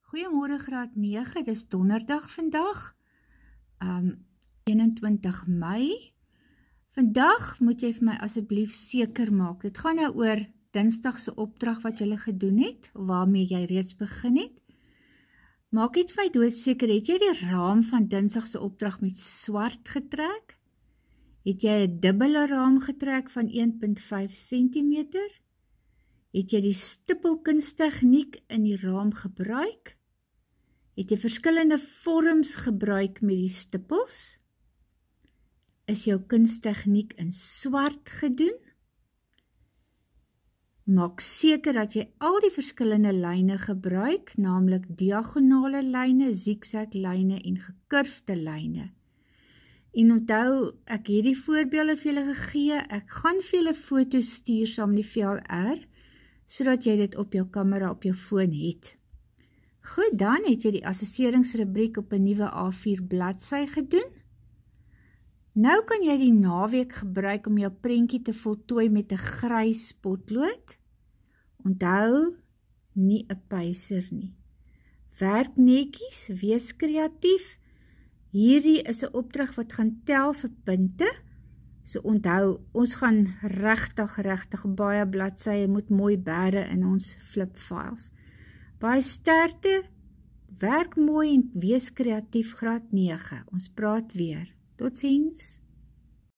Goeiemôre graad 9, dis donderdag vandag, 21 Mei. Vandag moet jy vir my asseblief seker maak, dit gaan nou oor Dinsdag se opdrag wat jy gedoen het, waarmee jy reeds begin het. Maak net vir my doodseker, het jy die raam van Dinsdag se opdrag met swart getrek? Het jy 'n dubbele raam getrek van 1,5 cm? Het jy die stippelkunstegniek in die raam gebruik? Het jy verskillende vorms gebruik met die stippels? Is jou kunstegniek in swart gedoen? Maak seker dat jy al die verskillende lyne gebruik, naamlik diagonale lyne, zigzag lyne en gekurfde lyne. En onthou, ek het die voorbeelde vir julle gegee, ek gaan vir julle foto's stuur saam met die VLR, sodat jy dit op jou kamera op jou foon het. Goed, dan het jy die assesseringsrubriek op 'n nuwe A4 bladsy gedoen. Nou kan jy die naweek gebruik om jou prentjie te voltooi met 'n grys potlood. Onthou, nie 'n pyser nie. Werk netjies, wees kreatief. Hierdie is 'n opdrag wat gaan tel vir punte. So onthou, ons gaan regtig baie bladsye moet mooi bære in ons flipfiles. Baie sterkte, werk mooi en wees kreatief graad 9. Ons praat weer. Totsiens.